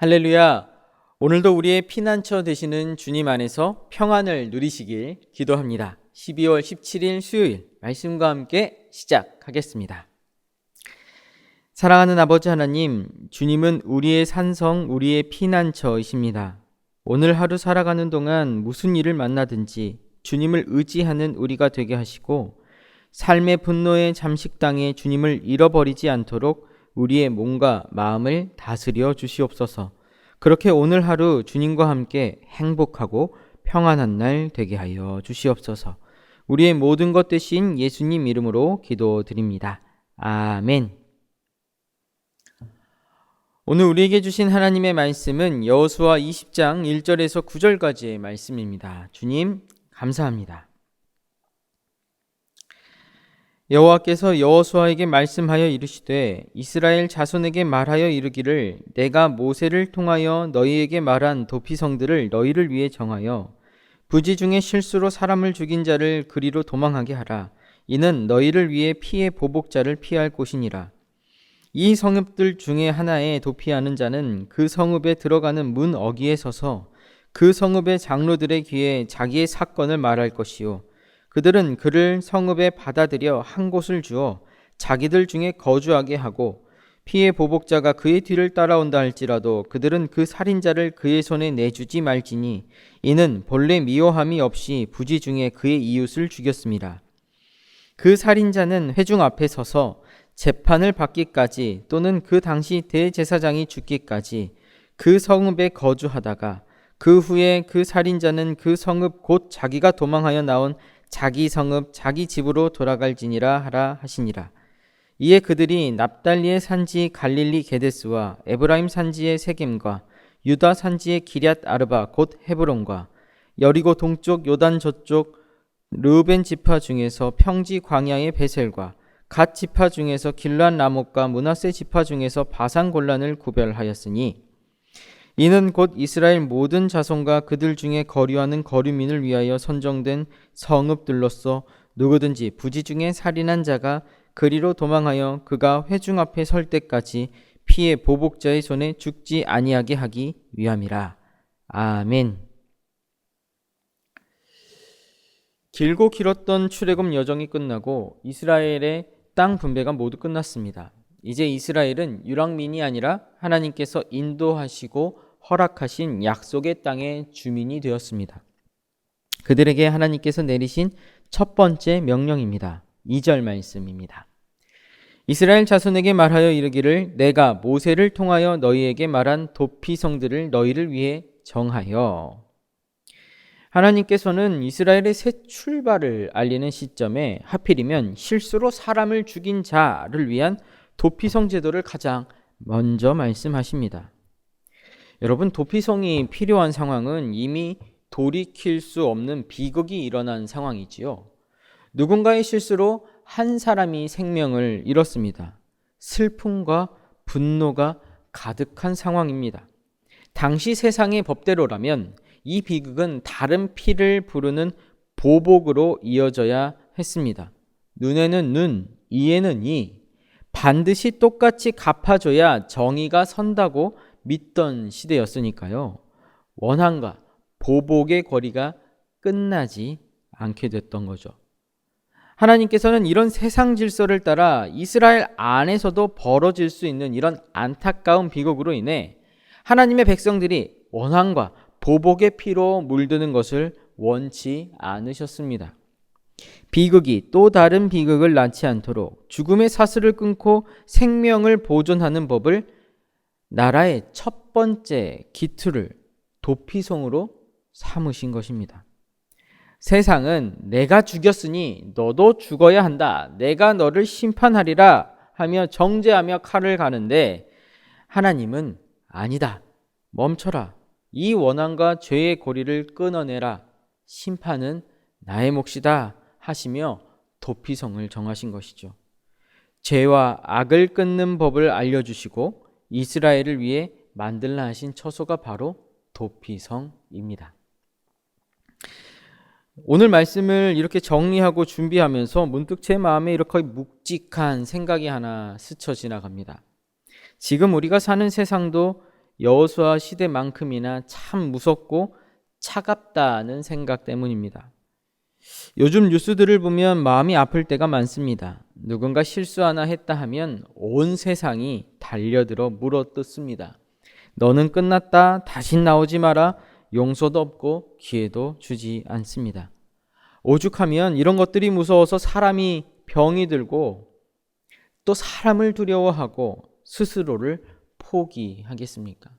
할렐루야! 오늘도 우리의 피난처 되시는 주님 안에서 평안을 누리시길 기도합니다. 12월 17일 수요일 말씀과 함께 시작하겠습니다. 사랑하는 아버지 하나님, 주님은 우리의 산성, 우리의 피난처이십니다. 오늘 하루 살아가는 동안 무슨 일을 만나든지 주님을 의지하는 우리가 되게 하시고 삶의 분노의 잠식당에 주님을 잃어버리지 않도록 우리의 몸과 마음을 다스려 주시옵소서. 그렇게 오늘 하루 주님과 함께 행복하고 평안한 날 되게 하여 주시옵소서. 우리의 모든 것 되신 예수님 이름으로 기도드립니다. 아멘. 오늘 우리에게 주신 하나님의 말씀은 여호수아 20장 1절에서 9절까지의 말씀입니다. 주님 감사합니다. 여호와께서 여호수아에게 말씀하여 이르시되 이스라엘 자손에게 말하여 이르기를 내가 모세를 통하여 너희에게 말한 도피성들을 너희를 위해 정하여 부지 중에 실수로 사람을 죽인 자를 그리로 도망하게 하라. 이는 너희를 위해 피의 보복자를 피할 곳이니라. 이 성읍들 중에 하나에 도피하는 자는 그 성읍에 들어가는 문 어귀에 서서 그 성읍의 장로들의 귀에 자기의 사건을 말할 것이요 그들은 그를 성읍에 받아들여 한 곳을 주어 자기들 중에 거주하게 하고 피의 보복자가 그의 뒤를 따라온다 할지라도 그들은 그 살인자를 그의 손에 내주지 말지니 이는 본래 미워함이 없이 부지 중에 그의 이웃을 죽였습니다. 그 살인자는 회중 앞에 서서 재판을 받기까지 또는 그 당시 대제사장이 죽기까지 그 성읍에 거주하다가 그 후에 그 살인자는 그 성읍 곧 자기가 도망하여 나온 자기 성읍 자기 집으로 돌아갈지니라 하라 하시니라. 이에 그들이 납달리의 산지 갈릴리 게데스와 에브라임 산지의 세겜과 유다 산지의 기럇 아르바 곧 헤브론과 여리고 동쪽 요단 저쪽 르우벤 지파 중에서 평지 광야의 베셀과 갓 지파 중에서 길르앗 라못과 므낫세 지파 중에서 바산 골란을 구별하였으니 이는 곧 이스라엘 모든 자손과 그들 중에 거류하는 거류민을 위하여 선정된 성읍들로서 누구든지 부지 중에 살인한 자가 그리로 도망하여 그가 회중 앞에 설 때까지 피의 보복자의 손에 죽지 아니하게 하기 위함이라. 아멘. 길고 길었던 출애굽 여정이 끝나고 이스라엘의 땅 분배가 모두 끝났습니다. 이제 이스라엘은 유랑민이 아니라 하나님께서 인도하시고 허락하신 약속의 땅의 주민이 되었습니다. 그들에게 하나님께서 내리신 첫 번째 명령입니다. 2절 말씀입니다. 이스라엘 자손에게 말하여 이르기를 내가 모세를 통하여 너희에게 말한 도피성들을 너희를 위해 정하여. 하나님께서는 이스라엘의 새 출발을 알리는 시점에 하필이면 실수로 사람을 죽인 자를 위한 도피성 제도를 가장 먼저 말씀하십니다. 여러분, 도피성이 필요한 상황은 이미 돌이킬 수 없는 비극이 일어난 상황이지요. 누군가의 실수로 한 사람이 생명을 잃었습니다. 슬픔과 분노가 가득한 상황입니다. 당시 세상의 법대로라면 이 비극은 다른 피를 부르는 보복으로 이어져야 했습니다. 눈에는 눈, 이에는 이, 반드시 똑같이 갚아줘야 정의가 선다고 믿던 시대였으니까요. 원한과 보복의 거리가 끝나지 않게 됐던 거죠. 하나님께서는 이런 세상 질서를 따라 이스라엘 안에서도 벌어질 수 있는 이런 안타까운 비극으로 인해 하나님의 백성들이 원한과 보복의 피로 물드는 것을 원치 않으셨습니다. 비극이 또 다른 비극을 낳지 않도록 죽음의 사슬을 끊고 생명을 보존하는 법을 나라의 첫 번째 기틀을 도피성으로 삼으신 것입니다. 세상은 내가 죽였으니 너도 죽어야 한다. 내가 너를 심판하리라 하며 정죄하며 칼을 가는데 하나님은 아니다. 멈춰라. 이 원한과 죄의 고리를 끊어내라. 심판은 나의 몫이다 하시며 도피성을 정하신 것이죠. 죄와 악을 끊는 법을 알려주시고 이스라엘을 위해 만들라 하신 처소가 바로 도피성입니다. 오늘 말씀을 이렇게 정리하고 준비하면서 문득 제 마음에 이렇게 묵직한 생각이 하나 스쳐 지나갑니다. 지금 우리가 사는 세상도 여호수아 시대만큼이나 참 무섭고 차갑다는 생각 때문입니다. 요즘 뉴스들을 보면 마음이 아플 때가 많습니다. 누군가 실수 하나 했다 하면 온 세상이 달려들어 물어뜯습니다. 너는 끝났다. 다신 나오지 마라. 용서도 없고 기회도 주지 않습니다. 오죽하면 이런 것들이 무서워서 사람이 병이 들고 또 사람을 두려워하고 스스로를 포기하겠습니까?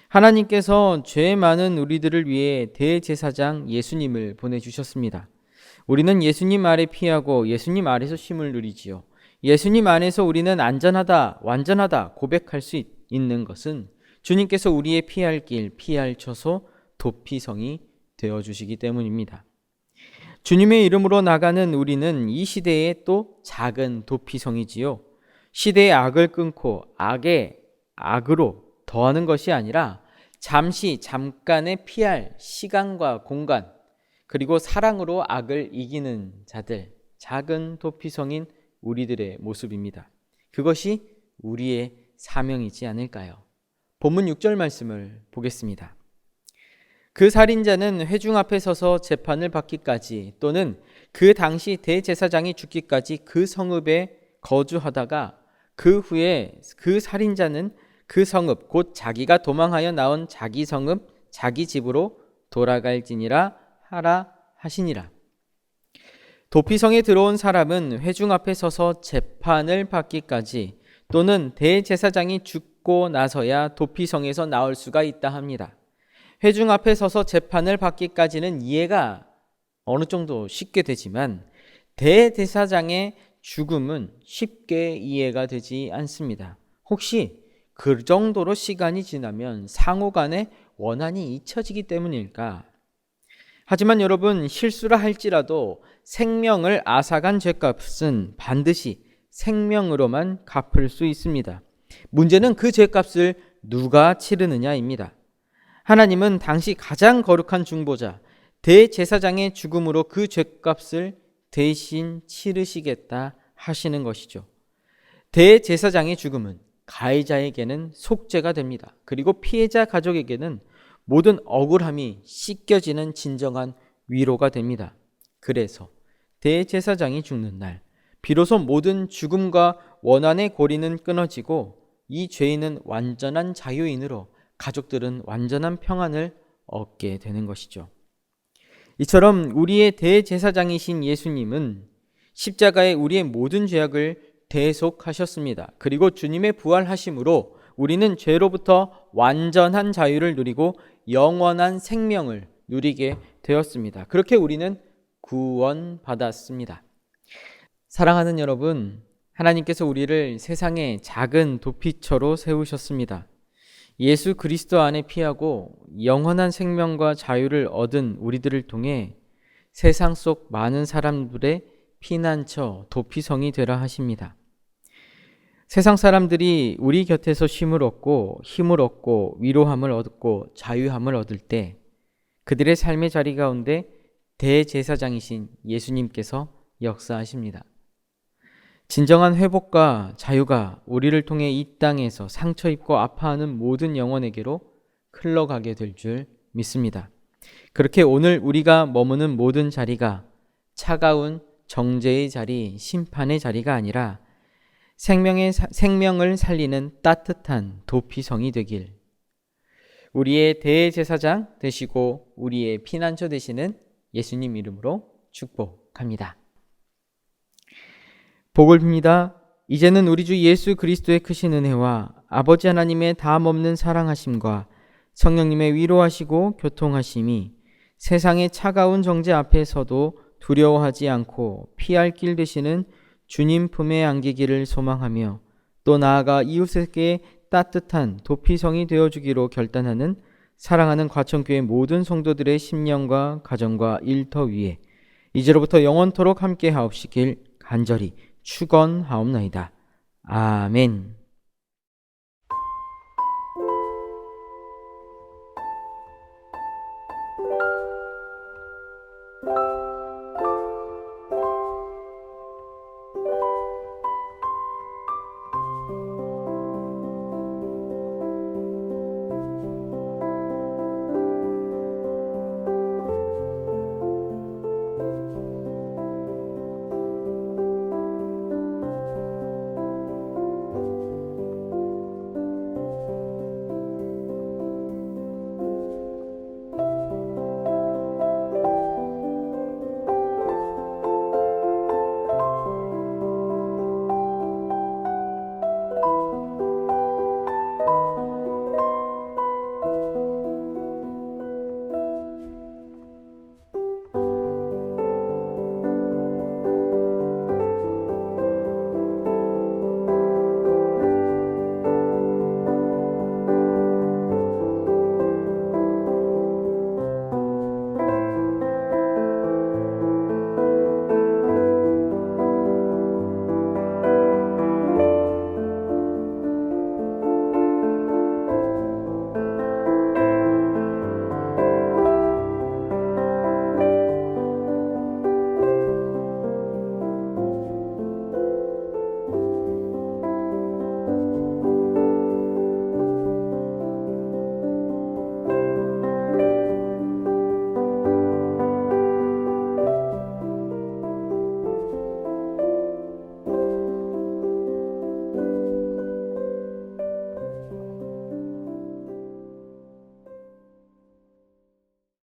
하나님께서 죄 많은 우리들을 위해 대제사장 예수님을 보내주셨습니다. 우리는 예수님 아래 피하고 예수님 아래서 쉼을 누리지요. 예수님 안에서 우리는 안전하다, 완전하다 고백할 수 있는 것은 주님께서 우리의 피할 길, 피할 처소, 도피성이 되어주시기 때문입니다. 주님의 이름으로 나가는 우리는 이 시대의 또 작은 도피성이지요. 시대의 악을 끊고 악에 악으로 더하는 것이 아니라 잠깐의 피할 시간과 공간, 그리고 사랑으로 악을 이기는 자들, 작은 도피성인 우리들의 모습입니다. 그것이 우리의 사명이지 않을까요? 본문 6절 말씀을 보겠습니다. 그 살인자는 회중 앞에 서서 재판을 받기까지 또는 그 당시 대제사장이 죽기까지 그 성읍에 거주하다가 그 후에 그 살인자는 그 성읍 곧 자기가 도망하여 나온 자기 성읍 자기 집으로 돌아갈지니라 하라 하시니라. 도피성에 들어온 사람은 회중 앞에 서서 재판을 받기까지 또는 대제사장이 죽고 나서야 도피성에서 나올 수가 있다 합니다. 회중 앞에 서서 재판을 받기까지는 이해가 어느 정도 쉽게 되지만 대제사장의 죽음은 쉽게 이해가 되지 않습니다. 혹시 그 정도로 시간이 지나면 상호 간에 원한이 잊혀지기 때문일까? 하지만 여러분, 실수를 할지라도 생명을 앗아간 죄값은 반드시 생명으로만 갚을 수 있습니다. 문제는 그 죄값을 누가 치르느냐입니다. 하나님은 당시 가장 거룩한 중보자 대제사장의 죽음으로 그 죄값을 대신 치르시겠다 하시는 것이죠. 대제사장의 죽음은 가해자에게는 속죄가 됩니다. 그리고 피해자 가족에게는 모든 억울함이 씻겨지는 진정한 위로가 됩니다. 그래서 대제사장이 죽는 날 비로소 모든 죽음과 원한의 고리는 끊어지고 이 죄인은 완전한 자유인으로 가족들은 완전한 평안을 얻게 되는 것이죠. 이처럼 우리의 대제사장이신 예수님은 십자가에 우리의 모든 죄악을 대속하셨습니다. 그리고 주님의 부활하심으로 우리는 죄로부터 완전한 자유를 누리고 영원한 생명을 누리게 되었습니다. 그렇게 우리는 구원받았습니다. 사랑하는 여러분, 하나님께서 우리를 세상의 작은 도피처로 세우셨습니다. 예수 그리스도 안에 피하고 영원한 생명과 자유를 얻은 우리들을 통해 세상 속 많은 사람들의 피난처, 도피성이 되라 하십니다. 세상 사람들이 우리 곁에서 쉼을 얻고 힘을 얻고 위로함을 얻고 자유함을 얻을 때 그들의 삶의 자리 가운데 대제사장이신 예수님께서 역사하십니다. 진정한 회복과 자유가 우리를 통해 이 땅에서 상처 입고 아파하는 모든 영혼에게로 흘러가게 될 줄 믿습니다. 그렇게 오늘 우리가 머무는 모든 자리가 차가운 정죄의 자리, 심판의 자리가 아니라 생명을 살리는 따뜻한 도피성이 되길, 우리의 대제사장 되시고 우리의 피난처 되시는 예수님 이름으로 축복합니다. 복을 빕니다. 이제는 우리 주 예수 그리스도의 크신 은혜와 아버지 하나님의 다함없는 사랑하심과 성령님의 위로하시고 교통하심이 세상의 차가운 정죄 앞에서도 두려워하지 않고 피할 길 되시는 주님 품에 안기기를 소망하며 또 나아가 이웃에게 따뜻한 도피성이 되어주기로 결단하는 사랑하는 과천교회 모든 성도들의 심령과 가정과 일터 위에 이제로부터 영원토록 함께 하옵시길 간절히 축원하옵나이다. 아멘.